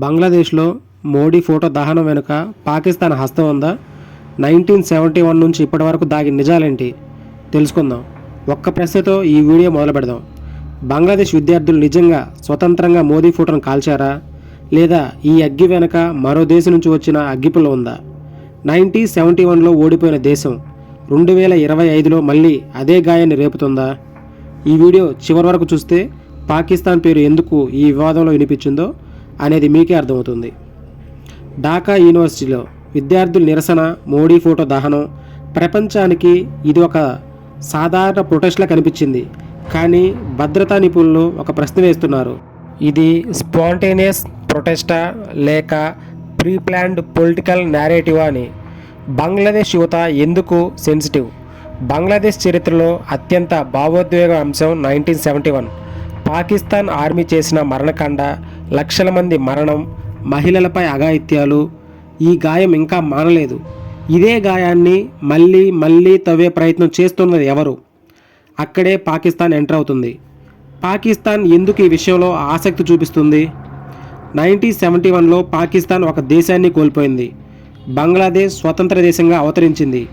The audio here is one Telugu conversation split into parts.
బంగ్లాదేశ్లో మోడీ ఫోటో దహనం వెనుక పాకిస్తాన్ హస్తం ఉందా? 1971 నుంచి ఇప్పటి వరకు దాగిన నిజాలేంటి తెలుసుకుందాం. ఒక్క ప్రశ్నతో ఈ వీడియో మొదలు పెడదాం. బంగ్లాదేశ్ విద్యార్థులు నిజంగా స్వతంత్రంగా మోదీ ఫోటోను కాల్చారా, లేదా ఈ అగ్గి వెనుక మరో దేశం నుంచి వచ్చిన అగ్గిపుల్ల ఉందా? 1971లో ఓడిపోయిన దేశం 2025లో మళ్ళీ అదే గాయాన్ని రేపుతుందా? ఈ వీడియో చివరి వరకు చూస్తే పాకిస్తాన్ పేరు ఎందుకు ఈ వివాదంలో వినిపించిందో అనేది మీకే అర్థమవుతుంది. ఢాకా యూనివర్సిటీలో విద్యార్థుల నిరసన, మోడీ ఫోటో దహనం ప్రపంచానికి ఇది ఒక సాధారణ ప్రొటెస్ట్లా కనిపించింది. కానీ భద్రతా నిపుణులు ఒక ప్రశ్న వేస్తున్నారు. ఇది స్పాంటేనియస్ ప్రొటెస్టా లేక ప్రీ ప్లాన్డ్ పొలిటికల్ నేరేటివా అని. బంగ్లాదేశ్ యువత ఎందుకు సెన్సిటివ్? బంగ్లాదేశ్ చరిత్రలో అత్యంత భావోద్వేగ అంశం 1971 పాకిస్తాన్ ఆర్మీ చేసిన మరణకాండ, లక్షల మంది మరణం, మహిళలపై అఘాయిత్యాలు. ఈ గాయం ఇంకా మానలేదు. ఇదే గాయాన్ని మళ్ళీ మళ్ళీ తవ్వే ప్రయత్నం చేస్తున్నది ఎవరు? అక్కడే పాకిస్తాన్ ఎంటర్ అవుతుంది. పాకిస్తాన్ ఎందుకు ఈ విషయంలో ఆసక్తి చూపిస్తుంది? 1971లో పాకిస్తాన్ ఒక దేశాన్ని కోల్పోయింది. బంగ్లాదేశ్ స్వతంత్ర దేశంగా అవతరించింది.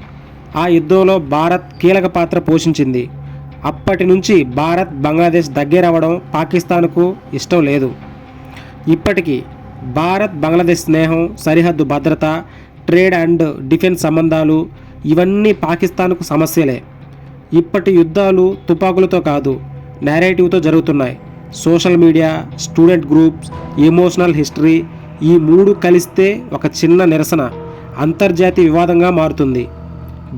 ఆ యుద్ధంలో భారత్ కీలక పాత్ర పోషించింది. అప్పటి నుంచి భారత్ బంగ్లాదేశ్ దగ్గరవ్వడం పాకిస్తాన్కు ఇష్టం లేదు. ఇప్పటికీ భారత్ బంగ్లాదేశ్ స్నేహం, సరిహద్దు భద్రత, ట్రేడ్ అండ్ డిఫెన్స్ సంబంధాలు ఇవన్నీ పాకిస్తాన్కు సమస్యలే. ఇప్పటి యుద్ధాలు తుపాకులతో కాదు, నేరేటివ్తో జరుగుతున్నాయి. Social media, student groups, emotional history ఈ మూడు కలిస్తే ఒక చిన్న నిరసన అంతర్జాతీయ వివాదంగా మారుతుంది.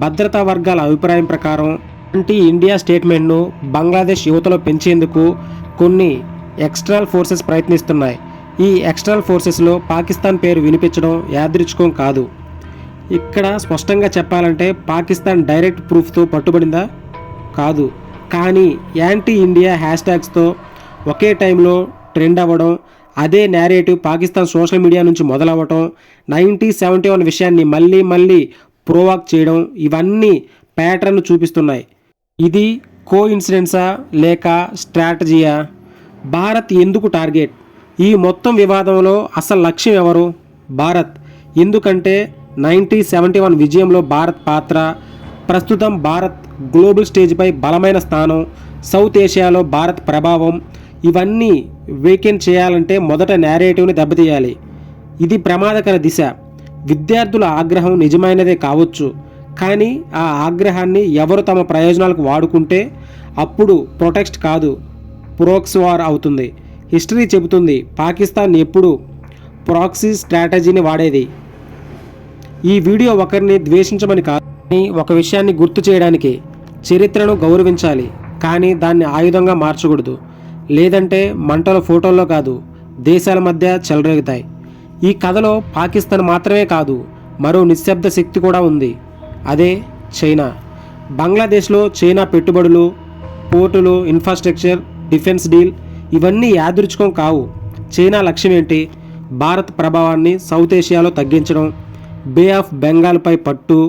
భద్రతా వర్గాల అభిప్రాయం ప్రకారం యాంటీ ఇండియా స్టేట్మెంట్ను బంగ్లాదేశ్ యువతలో పెంచేందుకు కొన్ని ఎక్స్టర్నల్ ఫోర్సెస్ ప్రయత్నిస్తున్నాయి. ఈ ఎక్స్టర్నల్ ఫోర్సెస్లో పాకిస్తాన్ పేరు వినిపించడం యాదృచ్ఛికం కాదు. ఇక్కడ స్పష్టంగా చెప్పాలంటే పాకిస్తాన్ డైరెక్ట్ ప్రూఫ్తో పట్టుబడిందా? కాదు. కానీ యాంటీ ఇండియా హ్యాష్ట్యాగ్స్తో ఒకే టైంలో ట్రెండ్ అవ్వడం, అదే నేరేటివ్ పాకిస్తాన్ సోషల్ మీడియా నుంచి మొదలవ్వటం, 1971 విషయాన్ని మళ్ళీ మళ్ళీ ప్రోవాక్ చేయడం ఇవన్నీ ప్యాటర్న్ చూపిస్తున్నాయి. ఇది కో ఇన్సిడెన్సా లేక స్ట్రాటజీయా? భారత్ ఎందుకు టార్గెట్? ఈ మొత్తం వివాదంలో అసలు లక్ష్యం ఎవరు? భారత్. ఎందుకంటే 1971 విజయంలో భారత్ పాత్ర, ప్రస్తుతం భారత్ గ్లోబల్ స్టేజ్పై బలమైన స్థానం, సౌత్ ఏషియాలో భారత్ ప్రభావం ఇవన్నీ వీకెండ్ చేయాలంటే మొదట నేరేటివ్ని దెబ్బతీయాలి. ఇది ప్రమాదకర దిశ. విద్యార్థుల ఆగ్రహం నిజమైనదే కావచ్చు, కానీ ఆ ఆగ్రహాన్ని ఎవరు తమ ప్రయోజనాలకు వాడుకుంటే అప్పుడు ప్రొటెక్స్ట్ కాదు, ప్రోక్సీ వార్ అవుతుంది. హిస్టరీ చెబుతుంది పాకిస్తాన్ ఎప్పుడు ప్రాక్సీ స్ట్రాటజీని వాడేది. ఈ వీడియో ఒకరిని ద్వేషించమని కాదు, కానీ ఒక విషయాన్ని గుర్తు చేయడానికి. చరిత్రను గౌరవించాలి, కానీ దాన్ని ఆయుధంగా మార్చకూడదు. లేదంటే మంటల ఫోటోల్లో కాదు, దేశాల మధ్య చెలరేగుతాయి. ఈ కథలో పాకిస్తాన్ మాత్రమే కాదు, మరో నిశ్శబ్ద శక్తి కూడా ఉంది. అదే చైనా. బంగ్లాదేశ్లో చైనా పెట్టుబడులు, పోర్టులు, ఇన్ఫ్రాస్ట్రక్చర్, డిఫెన్స్ డీల్ ఇవన్నీ యాదృచ్ఛికం కావు. చైనా లక్ష్యం ఏంటి? భారత్ ప్రభావాన్ని సౌత్ ఏషియాలో తగ్గించడం. బే ఆఫ్ బెంగాల్పై పట్టు,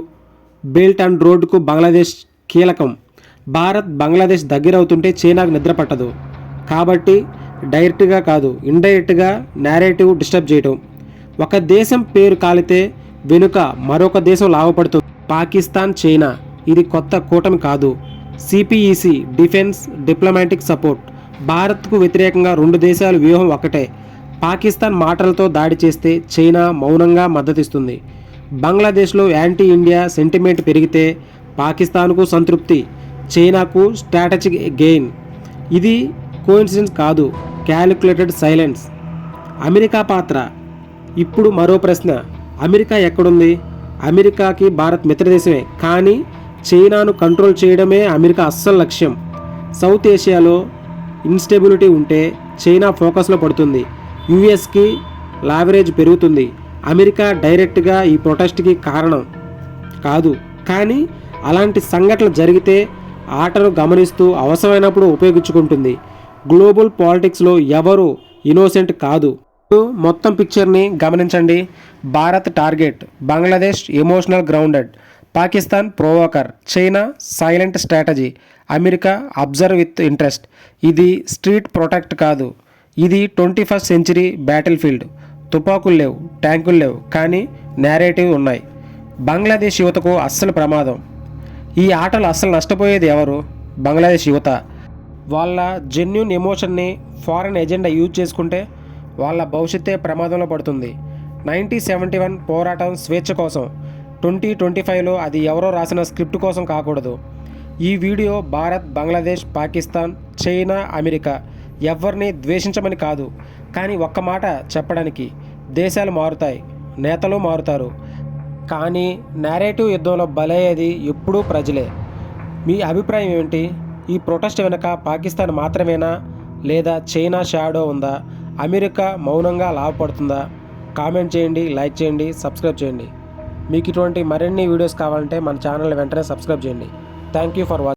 బెల్ట్ అండ్ రోడ్కు బంగ్లాదేశ్ కీలకం. భారత్ బంగ్లాదేశ్ దగ్గరవుతుంటే చైనాకు నిద్ర పట్టదు. కాబట్టి డైరెక్ట్గా కాదు, ఇండైరెక్ట్గా నేరేటివ్ డిస్టర్బ్ చేయడం. ఒక దేశం పేరు కాలితే వెనుక మరొక దేశం లాభపడుతుంది. పాకిస్తాన్, చైనా ఇది కొత్త కూటమి కాదు. CPEC defence diplomatic support. భారత్కు వ్యతిరేకంగా రెండు దేశాల వ్యూహం ఒకటే. పాకిస్తాన్ మాటలతో దాడి చేస్తే చైనా మౌనంగా మద్దతిస్తుంది. బంగ్లాదేశ్లో యాంటీ ఇండియా సెంటిమెంట్ పెరిగితే పాకిస్తాన్కు సంతృప్తి, చైనాకు స్ట్రాటజిక్ గెయిన్. ఇది కోఇన్సిడెన్స్ కాదు, క్యాలిక్యులేటెడ్ సైలెన్స్. అమెరికా పాత్ర. ఇప్పుడు మరో ప్రశ్న, అమెరికా ఎక్కడుంది? అమెరికాకి భారత్ మిత్రదేశమే, కానీ చైనాను కంట్రోల్ చేయడమే అమెరికా అస్సలు లక్ష్యం. సౌత్ ఏషియాలో ఇన్స్టెబిలిటీ ఉంటే చైనా ఫోకస్లో పడుతుంది. యుఎస్కి లావరేజ్ పెరుగుతుంది. అమెరికా డైరెక్ట్గా ఈ ప్రొటెస్ట్కి కారణం కాదు, కానీ అలాంటి సంఘటనలు జరిగితే ఆటను గమనిస్తూ అవసరమైనప్పుడు ఉపయోగించుకుంటుంది. గ్లోబల్ పాలిటిక్స్లో ఎవరు ఇన్నోసెంట్ కాదు. మొత్తం పిక్చర్ని గమనించండి. Bharat target, Bangladesh emotional grounded, Pakistan provoker, China silent strategy, America observe with interest. ఇది స్ట్రీట్ ప్రొటెక్ట్ కాదు, ఇది 21st సెంచరీ బ్యాటిల్ ఫీల్డ్. తుపాకులు లేవు, ట్యాంకులు లేవు, కానీ నేరేటివ్ ఉన్నాయి. బంగ్లాదేశ్ యువతకు అస్సలు ప్రమాదం. ఈ ఆటలు అస్సలు నష్టపోయేది ఎవరు? బంగ్లాదేశ్ యువత. వాళ్ళ జెన్యున్ ఎమోషన్ని ఫారెన్ ఎజెండా యూజ్ చేసుకుంటే వాళ్ళ భవిష్యత్తే ప్రమాదంలో పడుతుంది. 1971 పోరాటం స్వేచ్ఛ కోసం. 2025లో అది ఎవరో రాసిన స్క్రిప్ట్ కోసం కాకూడదు. ఈ video Bharat, Bangladesh, Pakistan, China, America ఎవరిని ద్వేషించమని కాదు, కానీ ఒక్క మాట చెప్పడానికి. దేశాలు మారుతాయి, నేతలు మారుతారు, కానీ నేరేటివ్ యుద్ధంలో బలయ్యేది ఎప్పుడూ ప్రజలే. మీ అభిప్రాయం ఏమిటి? ఈ ప్రొటెస్ట్ వెనుక పాకిస్తాన్ మాత్రమేనా, లేదా చైనా షాడో ఉందా? అమెరికా మౌనంగా లాభపడుతుందా? కామెంట్ చేయండి, లైక్ చేయండి, సబ్స్క్రైబ్ చేయండి. మీకు ఇటువంటి మరిన్ని వీడియోస్ కావాలంటే మన ఛానల్ వెంటనే సబ్స్క్రైబ్ చేయండి. Thank you for watching.